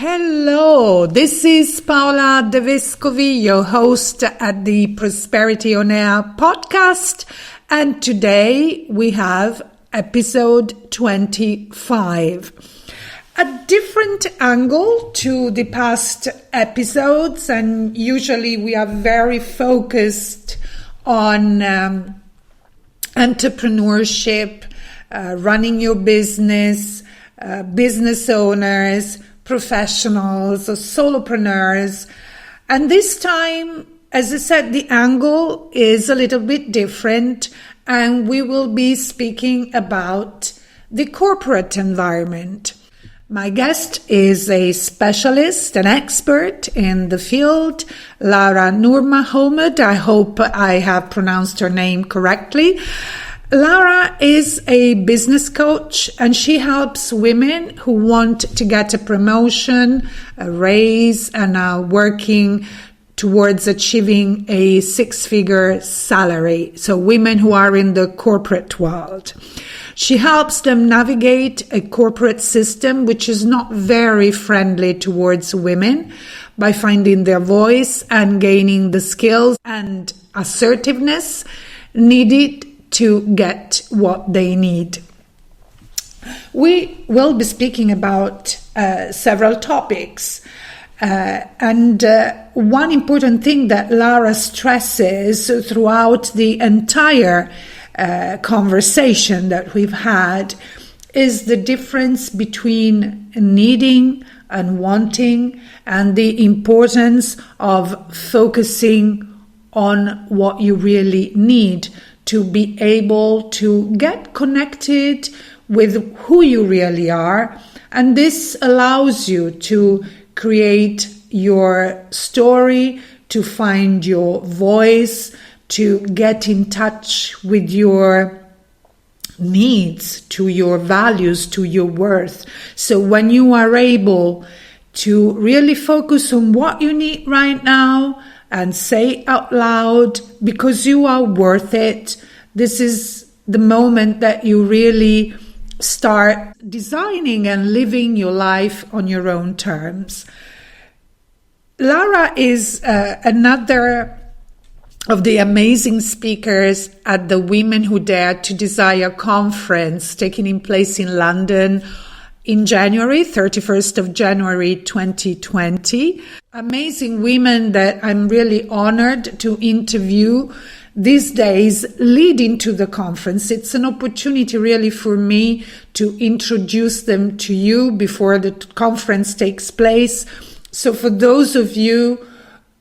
Hello, this is Paola De Vescovi, your host at the ProsperityOnAir podcast, and today we have episode 25. A different angle to the past episodes, and usually we are very focused on entrepreneurship, running your business, business owners, professionals, or solopreneurs. And this time, as I said, the angle is a little bit different, and we will be speaking about the corporate environment. My guest is a specialist, an expert in the field, Lara Noormahomed. I hope I have pronounced her name correctly. Lara is a business coach, and she helps women who want to get a promotion, a raise, and are working towards achieving a six-figure salary. So women who are in the corporate world. She helps them navigate a corporate system which is not very friendly towards women by finding their voice and gaining the skills and assertiveness needed to get what they need. We will be speaking about several topics. And one important thing that Lara stresses throughout the entire conversation that we've had is the difference between needing and wanting, and the importance of focusing on what you really need to be able to get connected with who you really are. And this allows you to create your story, to find your voice, to get in touch with your needs, to your values, to your worth. So when you are able to really focus on what you need right now and say out loud, because you are worth it, this is the moment that you really start designing and living your life on your own terms. Lara is another of the amazing speakers at the Women Who Dare to Desire conference taking place in London in January, 31st of January 2020. Amazing women that I'm really honored to interview these days leading to the conference. It's an opportunity really for me to introduce them to you before the conference takes place. So for those of you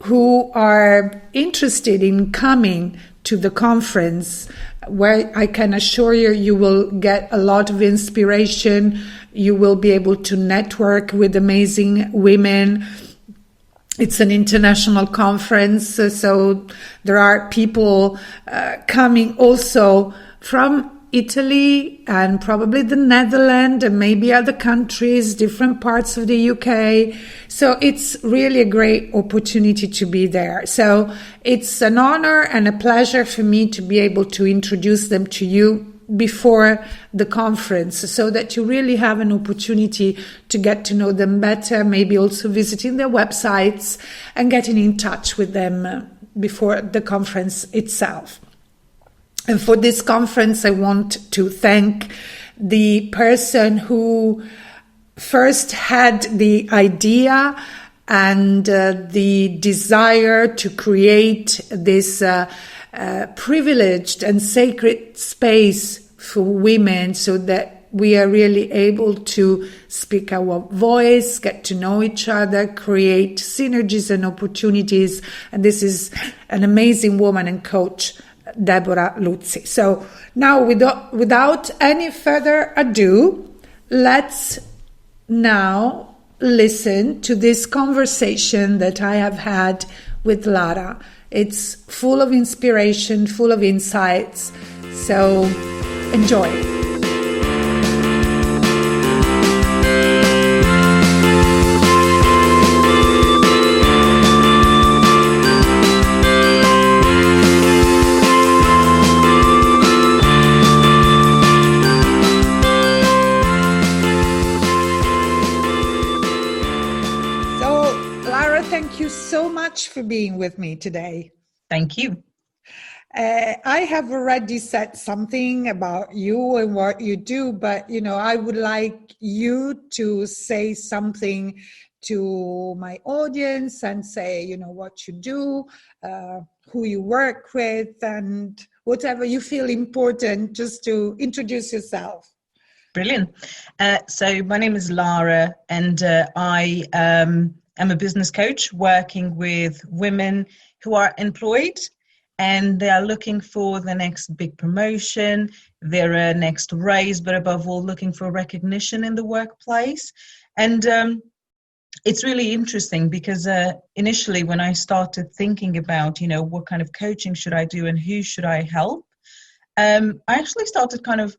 who are interested in coming to the conference, where I can assure you, you will get a lot of inspiration. You will be able to network with amazing women. It's an international conference, so there are people coming also from Italy and probably the Netherlands and maybe other countries, different parts of the UK. So it's really a great opportunity to be there. So it's an honor and a pleasure for me to be able to introduce them to you before the conference, so that you really have an opportunity to get to know them better, maybe also visiting their websites and getting in touch with them before the conference itself. And for this conference, I want to thank the person who first had the idea and the desire to create this privileged and sacred space for women, so that we are really able to speak our voice, get to know each other, create synergies and opportunities. And this is an amazing woman and coach, Deborah Luzzi. So now, without any further ado, let's now listen to this conversation that I have had with Lara. It's full of inspiration, full of insights. So enjoy. thank you so much for being with me today. Thank you. I have already said something about you and what you do, but I would like you to say something to my audience and say, what you do, who you work with, and whatever you feel important, just to introduce yourself. Brilliant. So my name is Lara, and I am a business coach working with women who are employed and they are looking for the next big promotion, their next raise, but above all, looking for recognition in the workplace. And it's really interesting because initially when I started thinking about, what kind of coaching should I do and who should I help, I actually started kind of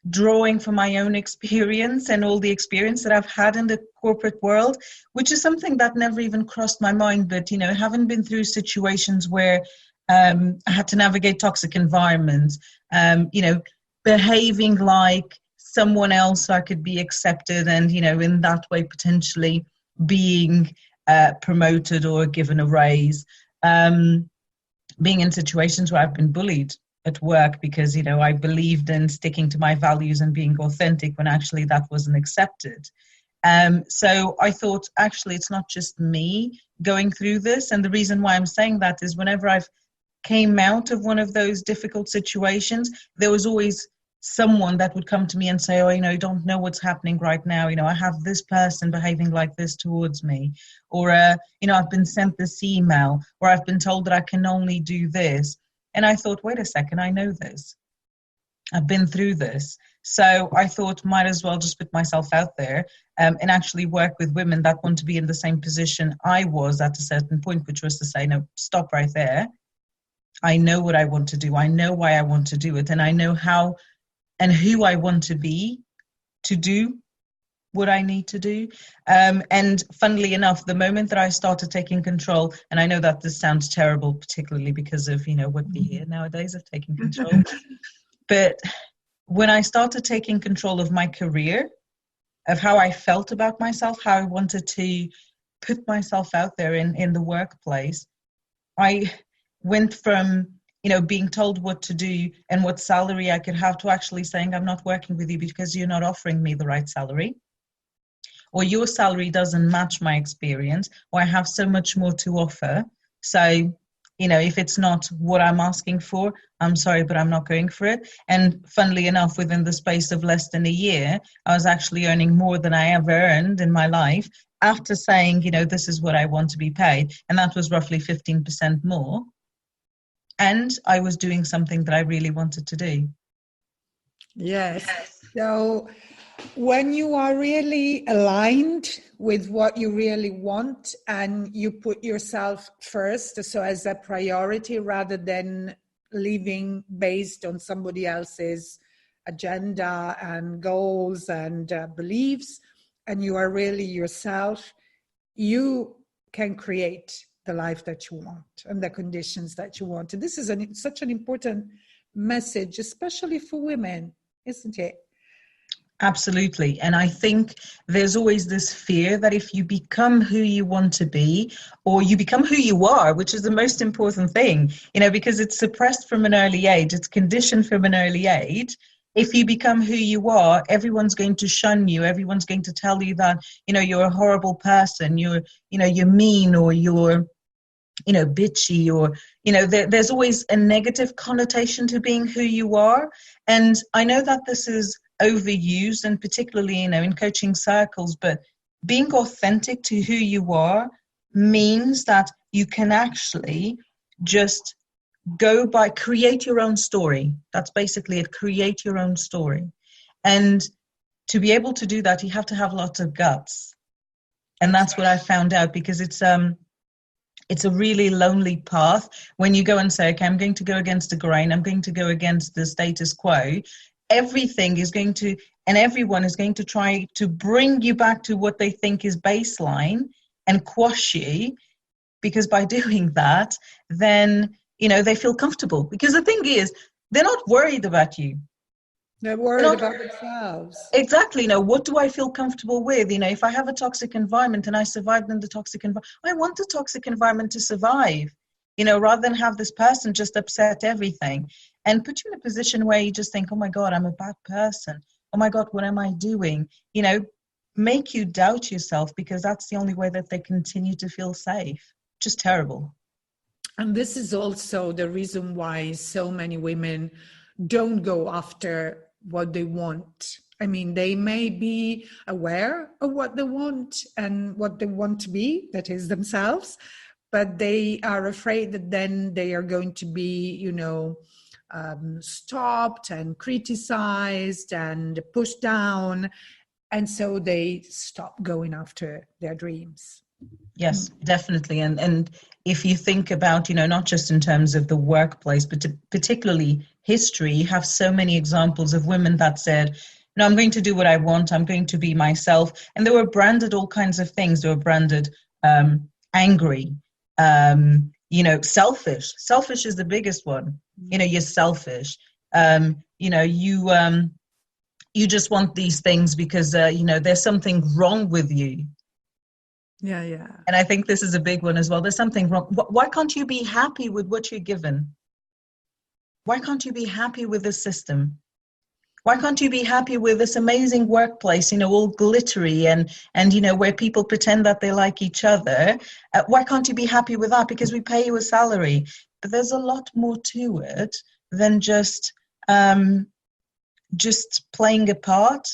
drawing from my own experience and all the experience that I've had in the corporate world, which is something that never even crossed my mind. But, having been through situations where I had to navigate toxic environments, behaving like someone else so I could be accepted and, in that way potentially being promoted or given a raise, being in situations where I've been bullied at work because, I believed in sticking to my values and being authentic when actually that wasn't accepted. So I thought, actually, it's not just me going through this. And the reason why I'm saying that is whenever I've came out of one of those difficult situations, there was always someone that would come to me and say, oh, you don't know what's happening right now. I have this person behaving like this towards me. Or, I've been sent this email, or I've been told that I can only do this. And I thought, wait a second, I know this. I've been through this. So I thought, might as well just put myself out there and actually work with women that want to be in the same position I was at a certain point, which was to say, no, stop right there. I know what I want to do. I know why I want to do it. And I know how and who I want to be to do what I need to do. And funnily enough, the moment that I started taking control, and I know that this sounds terrible, particularly because of, what we hear nowadays of taking control. But when I started taking control of my career, of how I felt about myself, how I wanted to put myself out there in the workplace, I went from, being told what to do and what salary I could have to actually saying, I'm not working with you because you're not offering me the right salary, or your salary doesn't match my experience, or I have so much more to offer. So, if it's not what I'm asking for, I'm sorry, but I'm not going for it. And funnily enough, within the space of less than a year, I was actually earning more than I ever earned in my life after saying, this is what I want to be paid. And that was roughly 15% more. And I was doing something that I really wanted to do. Yes. So when you are really aligned with what you really want and you put yourself first, so as a priority rather than living based on somebody else's agenda and goals and beliefs, and you are really yourself, you can create the life that you want and the conditions that you want. And this is such an important message, especially for women, isn't it? Absolutely. And I think there's always this fear that if you become who you want to be, or you become who you are, which is the most important thing, because it's suppressed from an early age, it's conditioned from an early age. If you become who you are, everyone's going to shun you. Everyone's going to tell you that, you're a horrible person, you're mean, or you're, bitchy, or, there's always a negative connotation to being who you are. And I know that this is overused, and particularly, in coaching circles, but being authentic to who you are means that you can actually just go by, create your own story. That's basically it, create your own story. And to be able to do that, you have to have lots of guts. And that's what I found out, because it's a really lonely path when you go and say, okay, I'm going to go against the grain, I'm going to go against the status quo. Everything is going to, and everyone is going to try to bring you back to what they think is baseline and quash you, because by doing that, then, they feel comfortable. Because the thing is, they're not worried about you. They're They're worried not about themselves. exactly, what do I feel comfortable with? If I have a toxic environment and I survived in the toxic environment, I want the toxic environment to survive, rather than have this person just upset everything and put you in a position where you just think, oh my God, I'm a bad person. Oh my God, what am I doing? Make you doubt yourself, because that's the only way that they continue to feel safe. Just terrible. And this is also the reason why so many women don't go after what they want. I mean, they may be aware of what they want and what they want to be, that is themselves, but they are afraid that then they are going to be, stopped and criticized and pushed down. And so they stop going after their dreams. Yes, definitely. And if you think about, not just in terms of the workplace, but particularly history, you have so many examples of women that said, no, I'm going to do what I want. I'm going to be myself. And they were branded all kinds of things. They were branded angry, selfish. Selfish is the biggest one. You're selfish. You just want these things because, there's something wrong with you. Yeah. And I think this is a big one as well. There's something wrong. Why can't you be happy with what you're given? Why can't you be happy with the system? Why can't you be happy with this amazing workplace, all glittery and where people pretend that they like each other? Why can't you be happy with that? Because we pay you a salary. But there's a lot more to it than just playing a part.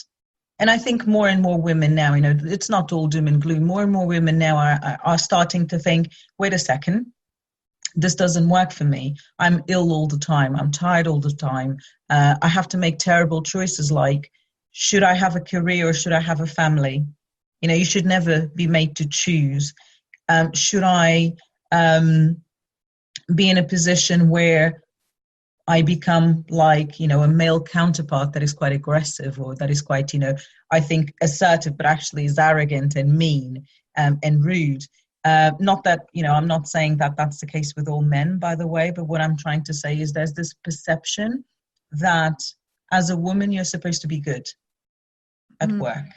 And I think more and more women now, it's not all doom and gloom. More and more women now are starting to think, wait a second, this doesn't work for me. I'm ill all the time. I'm tired all the time. I have to make terrible choices like, should I have a career or should I have a family? You should never be made to choose. Should I be in a position where I become like, a male counterpart that is quite aggressive or that is quite, I think assertive, but actually is arrogant and mean and rude. Not that, I'm not saying that that's the case with all men, by the way, but what I'm trying to say is there's this perception that as a woman, you're supposed to be good at work.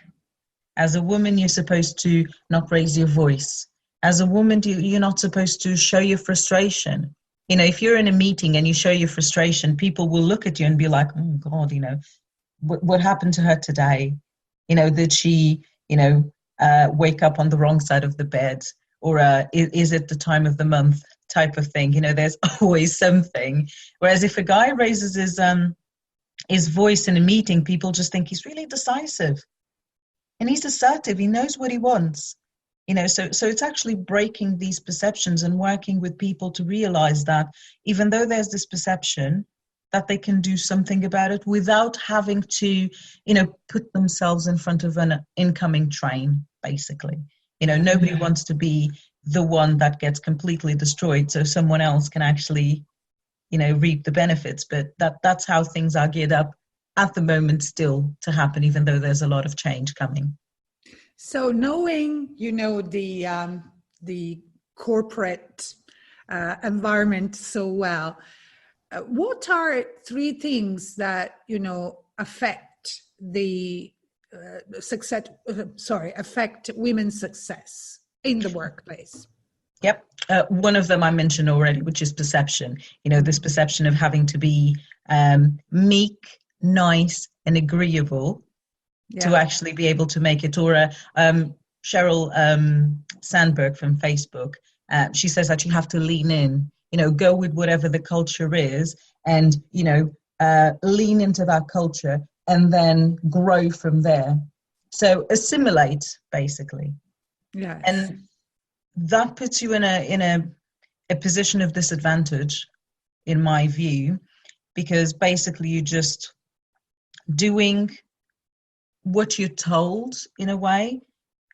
As a woman, you're supposed to not raise your voice. As a woman, you're not supposed to show your frustration. If you're in a meeting and you show your frustration, people will look at you and be like, oh God, what happened to her today? Did she, wake up on the wrong side of the bed? Or is it the time of the month type of thing? There's always something. Whereas if a guy raises his voice in a meeting, people just think he's really decisive. And he's assertive. He knows what he wants. So it's actually breaking these perceptions and working with people to realize that even though there's this perception, that they can do something about it without having to, put themselves in front of an incoming train, basically. Nobody wants to be the one that gets completely destroyed so someone else can actually, reap the benefits. But that's how things are geared up at the moment still to happen, even though there's a lot of change coming. So knowing, the corporate environment so well, what are three things that, affect the affect women's success in the workplace? Yep. One of them I mentioned already, which is perception. This perception of having to be meek, nice, and agreeable. Yeah. To actually be able to make it. Or Sheryl Sandberg from Facebook, she says that you have to lean in, go with whatever the culture is and, lean into that culture and then grow from there. So assimilate, basically. Yes. And that puts you in a position of disadvantage, in my view, because basically you're just doing what you're told in a way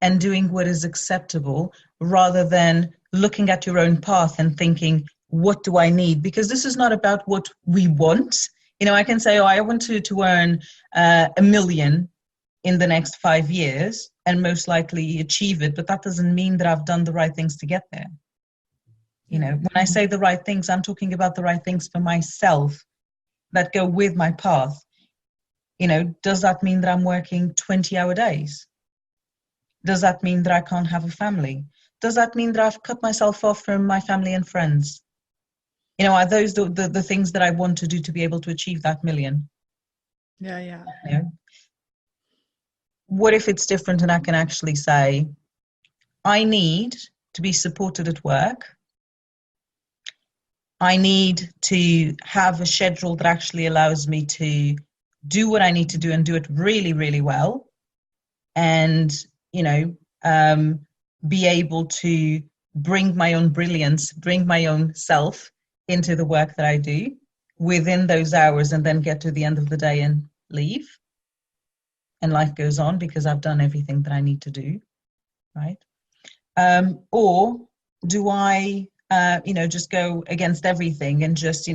and doing what is acceptable rather than looking at your own path and thinking, what do I need? Because this is not about what we want. I can say, I want to earn $1 million in the next 5 years and most likely achieve it. But that doesn't mean that I've done the right things to get there. When I say the right things, I'm talking about the right things for myself that go with my path. does that mean that I'm working 20-hour days? Does that mean that I can't have a family? Does that mean that I've cut myself off from my family and friends? Are those the things that I want to do to be able to achieve that million? Yeah. What if it's different and I can actually say, I need to be supported at work. I need to have a schedule that actually allows me to do what I need to do and do it really, really well. And, be able to bring my own brilliance, bring my own self into the work that I do within those hours, and then get to the end of the day and leave. And life goes on because I've done everything that I need to do, right? Or do I, just go against everything and just,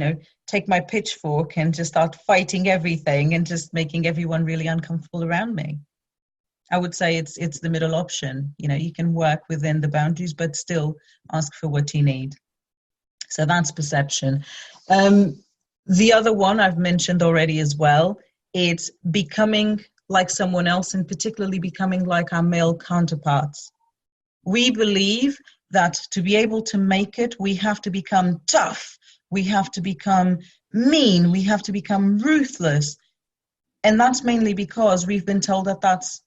take my pitchfork and just start fighting everything and just making everyone really uncomfortable around me? I would say it's the middle option. You can work within the boundaries, but still ask for what you need. So that's perception. The other one I've mentioned already as well, it's becoming like someone else, and particularly becoming like our male counterparts. We believe that to be able to make it, we have to become tough. We have to become mean. We have to become ruthless. And that's mainly because we've been told that that's,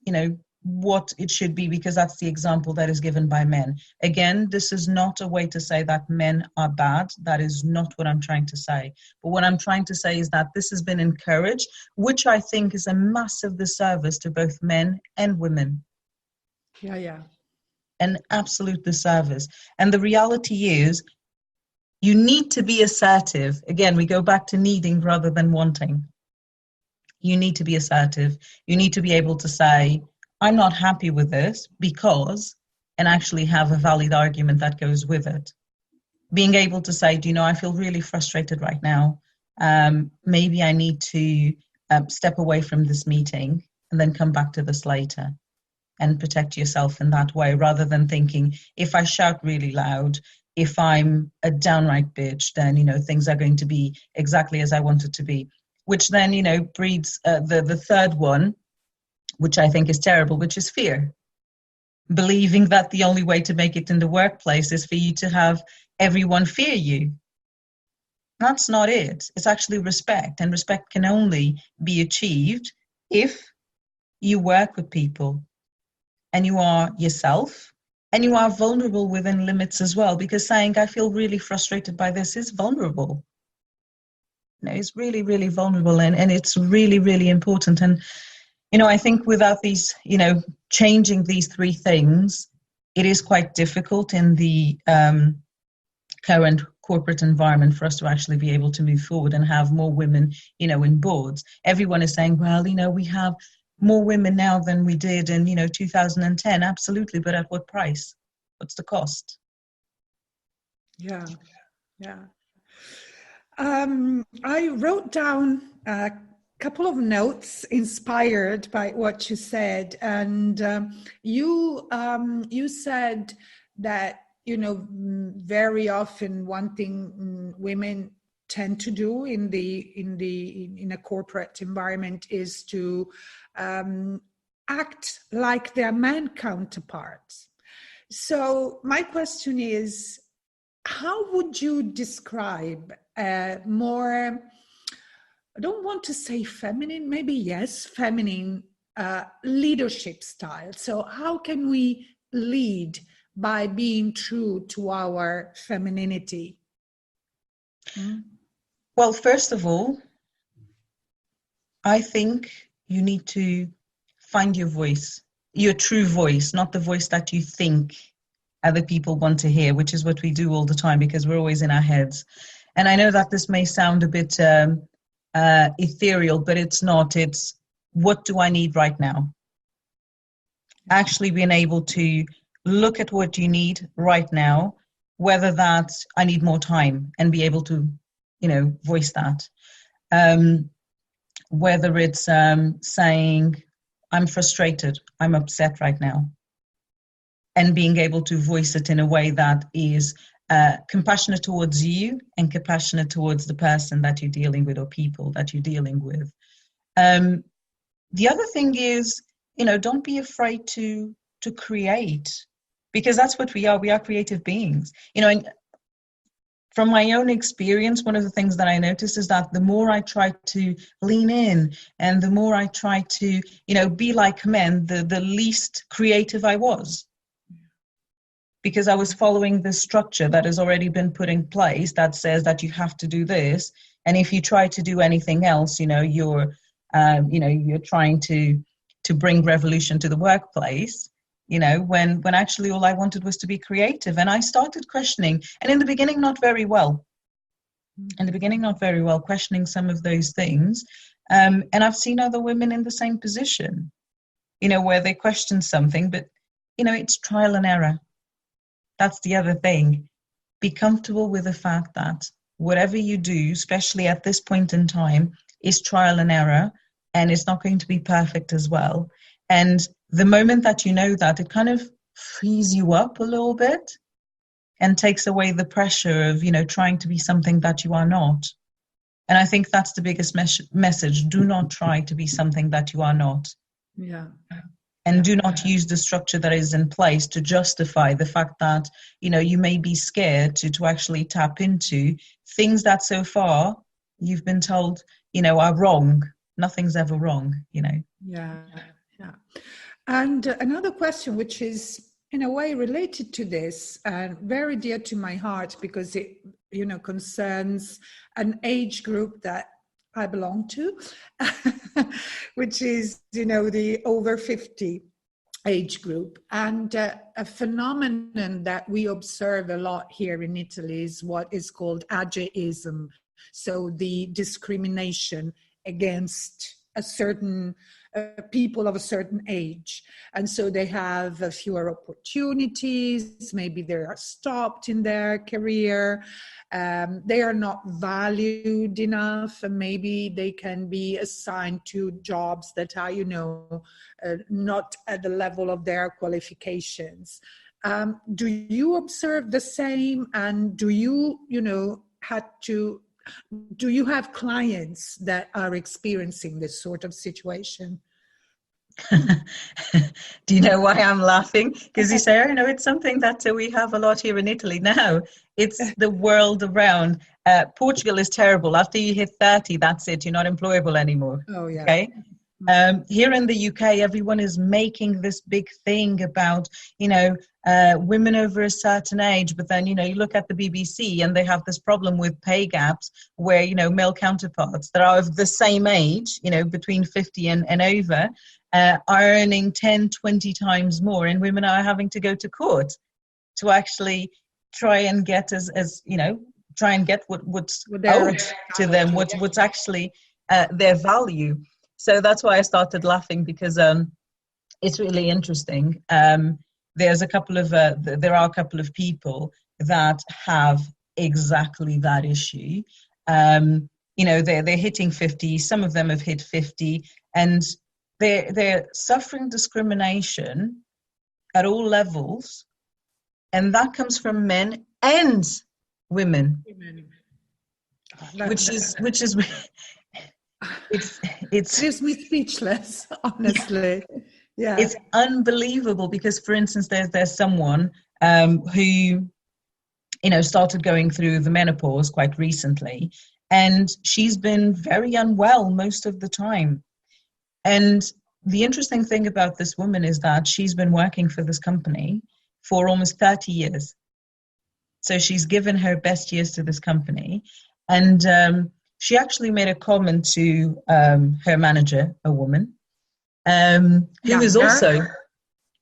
what it should be, because that's the example that is given by men. Again, this is not a way to say that men are bad. That is not what I'm trying to say. But what I'm trying to say is that this has been encouraged, which I think is a massive disservice to both men and women. Yeah. An absolute disservice. And the reality is, you need to be assertive. Again, we go back to needing rather than wanting. You need to be assertive. You need to be able to say, I'm not happy with this because, and actually have a valid argument that goes with it. Being able to say, I feel really frustrated right now. Maybe I need to step away from this meeting and then come back to this later, and protect yourself in that way, rather than thinking, if I shout really loud, if I'm a downright bitch, then, things are going to be exactly as I want it to be. Which then, breeds the third one, which I think is terrible, which is fear. Believing that the only way to make it in the workplace is for you to have everyone fear you. That's not it. It's actually respect. And respect can only be achieved if you work with people and you are yourself and you are vulnerable within limits as well. Because saying, I feel really frustrated by this, is vulnerable. It's really, really vulnerable, and it's really, really important. And, I think without these, changing these three things, it is quite difficult in the current corporate environment for us to actually be able to move forward and have more women, in boards. Everyone is saying, well, we have more women now than we did in, 2010. Absolutely. But at what price? What's the cost? Yeah. I wrote down a couple of notes inspired by what you said, and you said that very often one thing women tend to do in a corporate environment is to act like their man counterparts. So my question is, how would you describe more, I don't want to say feminine, maybe yes, feminine leadership style? So how can we lead by being true to our femininity? Well, first of all, I think you need to find your voice, your true voice, not the voice that you think other people want to hear, which is what we do all the time because we're always in our heads. And I know that this may sound a bit ethereal, but it's not. It's, what do I need right now? Actually being able to look at what you need right now, whether that's, I need more time, and be able to, voice that. Whether it's saying, I'm frustrated, I'm upset right now, and being able to voice it in a way that is compassionate towards you and compassionate towards the person that you're dealing with or people that you're dealing with. the other thing is, don't be afraid to create, because that's what we are. We are creative beings. And from my own experience, one of the things that I noticed is that the more I try to lean in and the more I try to, be like men, the least creative I was. Because I was following the structure that has already been put in place that says that you have to do this. And if you try to do anything else, you're trying to bring revolution to the workplace, when actually all I wanted was to be creative. And I started questioning, and in the beginning, not very well, questioning some of those things. And I've seen other women in the same position, where they question something, but, it's trial and error. That's the other thing. Be comfortable with the fact that whatever you do, especially at this point in time, is trial and error, and it's not going to be perfect as well. And the moment that you know that, it kind of frees you up a little bit and takes away the pressure of, trying to be something that you are not. And I think that's the biggest message. Do not try to be something that you are not. Yeah. And do not use the structure that is in place to justify the fact that, you may be scared to actually tap into things that so far you've been told, are wrong. Nothing's ever wrong, Yeah. And another question, which is in a way related to this and very dear to my heart, because it, concerns an age group that I belong to, which is, the over 50 age group. And a phenomenon that we observe a lot here in Italy is what is called ageism. So the discrimination against a certain people of a certain age. And so they have fewer opportunities, maybe they are stopped in their career, they are not valued enough, and maybe they can be assigned to jobs that are, not at the level of their qualifications. Do you observe the same? And do you, do you have clients that are experiencing this sort of situation? Do you know why I'm laughing? Because you say, it's something that we have a lot here in Italy now. It's the world around. Portugal is terrible. After you hit 30, that's it. You're not employable anymore. Oh, yeah. Okay. Here in the UK, everyone is making this big thing about, women over a certain age. But then, you look at the BBC and they have this problem with pay gaps where, male counterparts that are of the same age, between 50 and over, are earning 10, 20 times more. And women are having to go to court to actually try and get what's owed to them, what's actually their value. So that's why I started laughing, because it's really interesting. There are a couple of people that have exactly that issue. They're hitting 50. Some of them have hit 50, and they're suffering discrimination at all levels, and that comes from men and women, which is. It's leaves me speechless, honestly. Yeah. It's unbelievable, because, for instance, there's someone who, started going through the menopause quite recently, and she's been very unwell most of the time. And the interesting thing about this woman is that she's been working for this company for almost 30 years. So she's given her best years to this company, and she actually made a comment to her manager, a woman, who is also,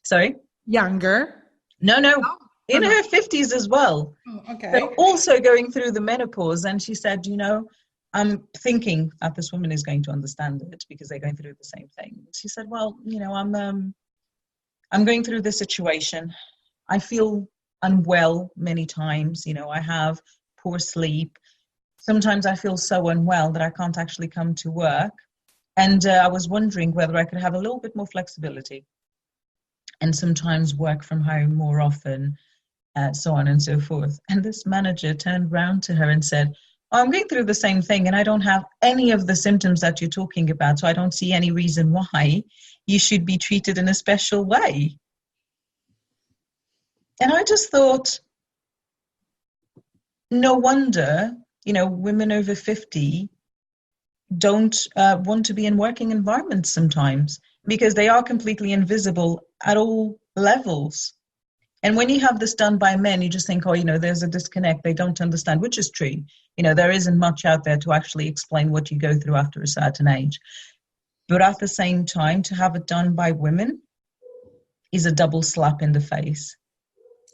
sorry? Younger? No, in her 50s as well. Oh, okay. But also going through the menopause. And she said, I'm thinking that this woman is going to understand it because they're going through the same thing. She said, well, I'm going through this situation. I feel unwell many times. I have poor sleep. Sometimes I feel so unwell that I can't actually come to work. And I was wondering whether I could have a little bit more flexibility and sometimes work from home more often, so on and so forth. And this manager turned round to her and said, I'm going through the same thing and I don't have any of the symptoms that you're talking about, so I don't see any reason why you should be treated in a special way. And I just thought, no wonder, women over 50 don't want to be in working environments sometimes, because they are completely invisible at all levels. And when you have this done by men, you just think, there's a disconnect. They don't understand, which is true. There isn't much out there to actually explain what you go through after a certain age. But at the same time, to have it done by women is a double slap in the face.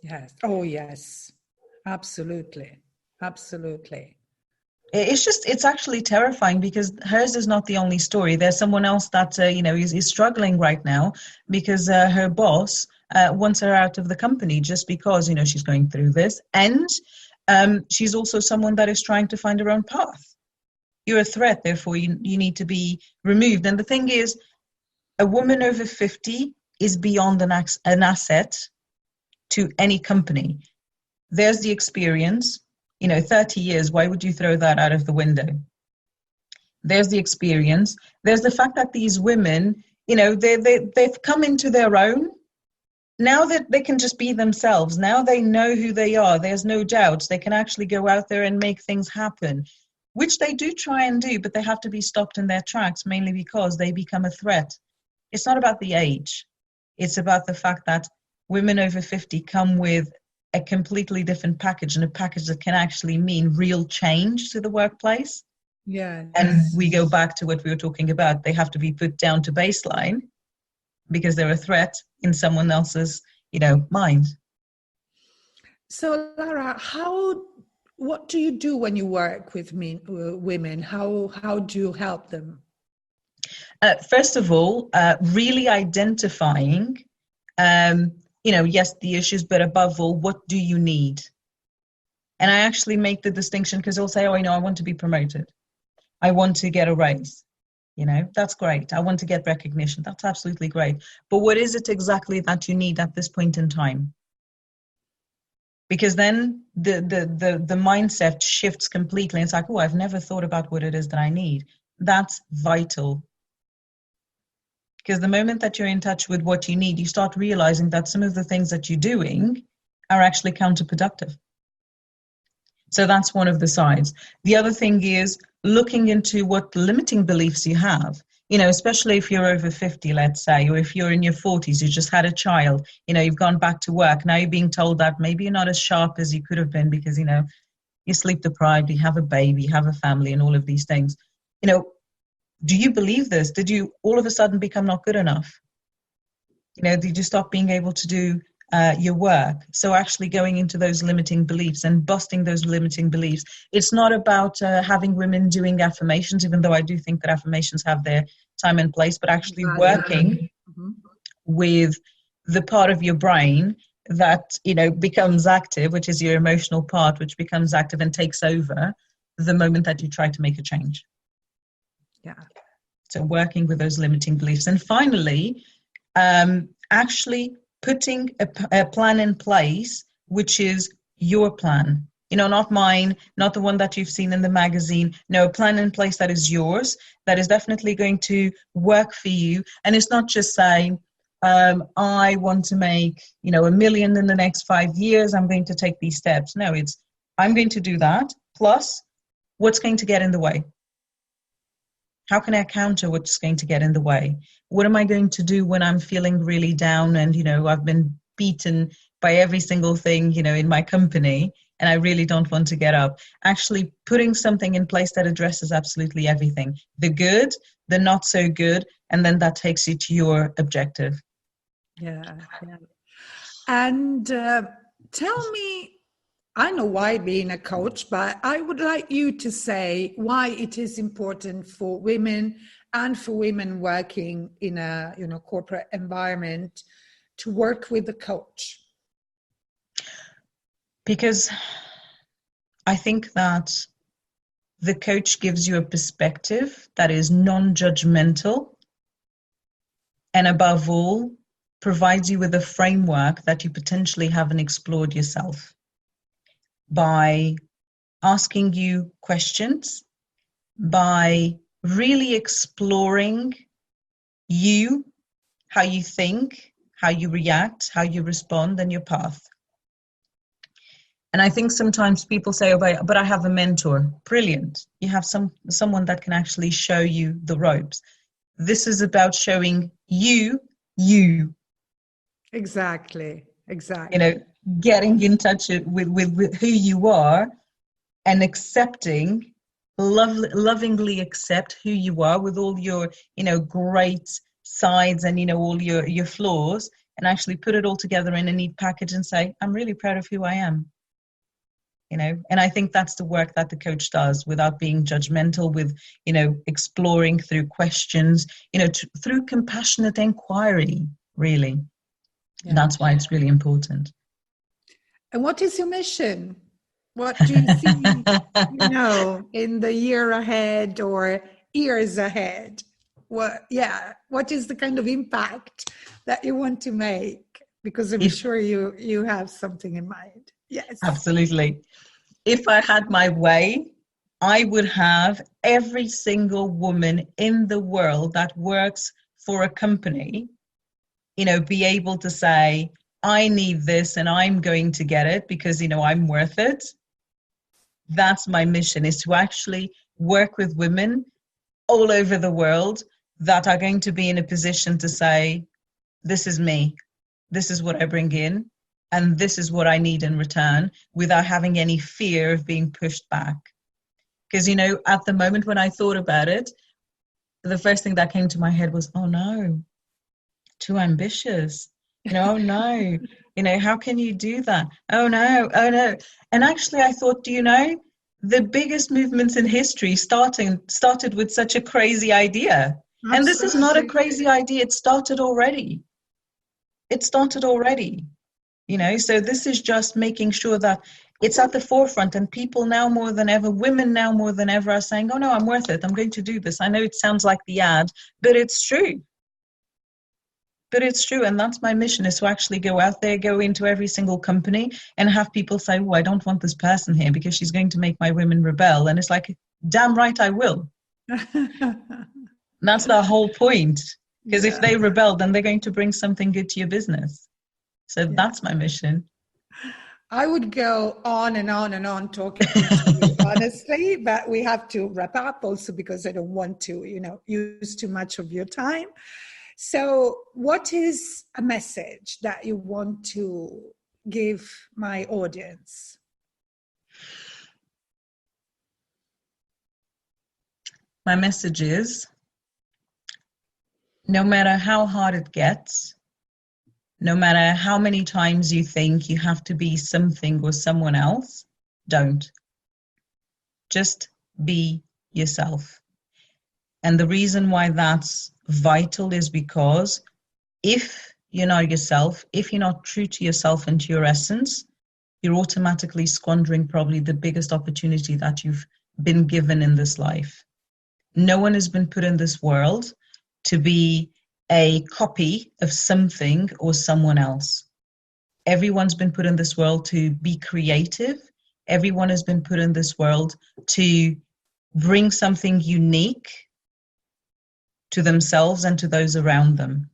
Yes. Oh, yes. Absolutely. Absolutely. It's actually terrifying, because hers is not the only story. There's someone else that, is struggling right now because her boss wants her out of the company just because, she's going through this. And she's also someone that is trying to find her own path. You're a threat, therefore you need to be removed. And the thing is, a woman over 50 is beyond an asset to any company. There's the experience. 30 years, why would you throw that out of the window? There's the experience. There's the fact that these women, they've come into their own. Now that they can just be themselves. Now they know who they are. There's no doubts. They can actually go out there and make things happen, which they do try and do, but they have to be stopped in their tracks, mainly because they become a threat. It's not about the age. It's about the fact that women over 50 come with a completely different package, and a package that can actually mean real change to the workplace. Yeah. And we go back to what we were talking about. They have to be put down to baseline because they're a threat in someone else's, mind. So, Lara, what do you do when you work with women? How do you help them? First of all, really identifying yes, the issues, but above all, what do you need? And I actually make the distinction, because they'll say, I want to be promoted. I want to get a raise. That's great. I want to get recognition. That's absolutely great. But what is it exactly that you need at this point in time? Because then the mindset shifts completely. It's like, I've never thought about what it is that I need. That's vital. Because the moment that you're in touch with what you need, you start realizing that some of the things that you're doing are actually counterproductive. So that's one of the sides. The other thing is looking into what limiting beliefs you have, especially if you're over 50, let's say, or if you're in your 40s, you just had a child, you've gone back to work. Now you're being told that maybe you're not as sharp as you could have been because, you're sleep deprived, you have a baby, you have a family, and all of these things. Do you believe this? Did you all of a sudden become not good enough? Did you stop being able to do your work? So actually going into those limiting beliefs and busting those limiting beliefs. It's not about having women doing affirmations, even though I do think that affirmations have their time and place, but actually working with the part of your brain that, becomes active, which is your emotional part, which becomes active and takes over the moment that you try to make a change. Yeah. So working with those limiting beliefs. And finally, actually putting a plan in place, which is your plan. Not mine, not the one that you've seen in the magazine. No, a plan in place that is yours, that is definitely going to work for you. And it's not just saying, I want to make, $1 million in the next 5 years. I'm going to take these steps. No, it's, I'm going to do that. Plus, what's going to get in the way? How can I counter what's going to get in the way? What am I going to do when I'm feeling really down and, I've been beaten by every single thing, in my company, and I really don't want to get up? Actually putting something in place that addresses absolutely everything, the good, the not so good, and then that takes you to your objective. Yeah. And tell me, I know why being a coach, but I would like you to say why it is important for women and for women working in a corporate environment to work with a coach. Because I think that the coach gives you a perspective that is non-judgmental, and above all, provides you with a framework that you potentially haven't explored yourself, by asking you questions, by really exploring you, how you think, how you react, how you respond, and your path. And I think sometimes people say, oh, but I have a mentor. Brilliant. You have someone that can actually show you the ropes. This is about showing you. Exactly. Getting in touch with who you are and accepting, lovingly accept who you are with all your, great sides and, all your flaws, and actually put it all together in a neat package and say, I'm really proud of who I am. And I think that's the work that the coach does, without being judgmental, with, exploring through questions, through compassionate inquiry, really. Yeah. That's why it's really important. And what is your mission? What do you see, in the year ahead or years ahead? What is the kind of impact that you want to make? Because I'm sure you have something in mind. Yes. Absolutely. If I had my way, I would have every single woman in the world that works for a company, be able to say, I need this and I'm going to get it because, I'm worth it. That's my mission, is to actually work with women all over the world that are going to be in a position to say, this is me, this is what I bring in, and this is what I need in return, without having any fear of being pushed back. Because, at the moment when I thought about it, the first thing that came to my head was, oh no, too ambitious. Oh no, how can you do that? Oh no. And actually I thought, the biggest movements in history started with such a crazy idea. Absolutely. And this is not a crazy idea. It started already. So this is just making sure that it's at the forefront, and people now more than ever, women now more than ever, are saying, oh no, I'm worth it. I'm going to do this. I know it sounds like the ad, but it's true. And that's my mission, is to actually go out there, go into every single company and have people say, oh, I don't want this person here because she's going to make my women rebel. And it's like, damn right I will. That's the whole point. Because if they rebel, then they're going to bring something good to your business. So that's my mission. I would go on and on and on talking to you, honestly, but we have to wrap up also, because I don't want to, use too much of your time. So what is a message that you want to give my audience? My message is, no matter how hard it gets, no matter how many times you think you have to be something or someone else, don't. Just be yourself. And the reason why that's vital is because if you're not yourself, if you're not true to yourself and to your essence, you're automatically squandering probably the biggest opportunity that you've been given in this life. No one has been put in this world to be a copy of something or someone else. Everyone's been put in this world to be creative. Everyone has been put in this world to bring something unique to themselves and to those around them.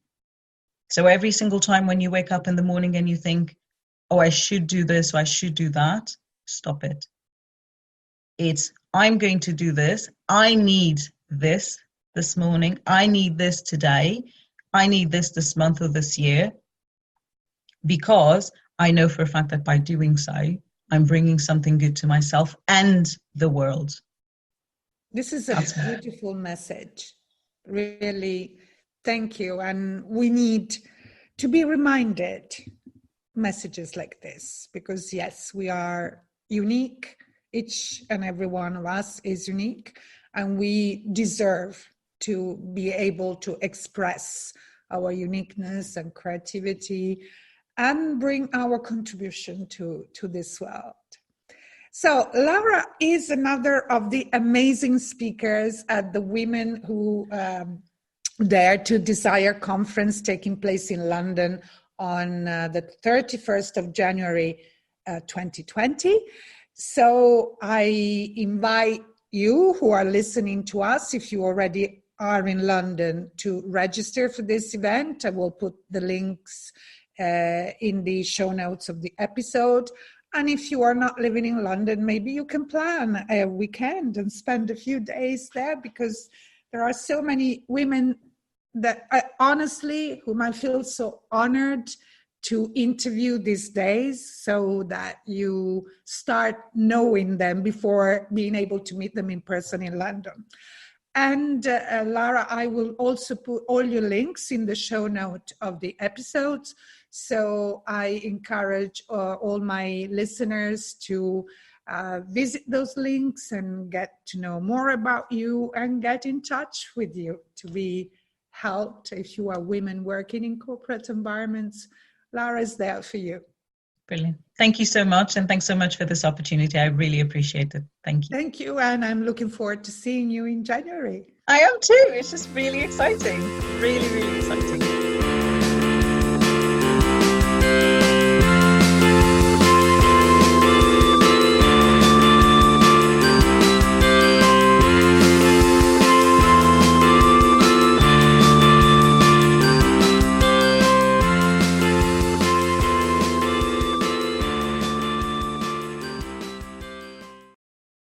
So every single time when you wake up in the morning and you think, oh, I should do this, or I should do that, stop it. It's, I'm going to do this. I need this morning. I need this today. I need this month or this year, because I know for a fact that by doing so, I'm bringing something good to myself and the world. This is a beautiful message. Really, thank you. And we need to be reminded messages like this, because yes, we are unique. Each and every one of us is unique, and we deserve to be able to express our uniqueness and creativity and bring our contribution to this world. So Lara is another of the amazing speakers at the Women Who Dare to Desire conference taking place in London on the 31st of January 2020. So I invite you who are listening to us, if you already are in London, to register for this event. I will put the links in the show notes of the episode. And if you are not living in London, maybe you can plan a weekend and spend a few days there, because there are so many women that honestly, whom I feel so honored to interview these days, so that you start knowing them before being able to meet them in person in London. And Lara, I will also put all your links in the show note of the episodes. So I encourage all my listeners to visit those links and get to know more about you and get in touch with you to be helped if you are women working in corporate environments. Lara is there for you. Brilliant. Thank you so much. And thanks so much for this opportunity. I really appreciate it. Thank you. Thank you. And I'm looking forward to seeing you in January. I am too. It's just really exciting. Really, really exciting.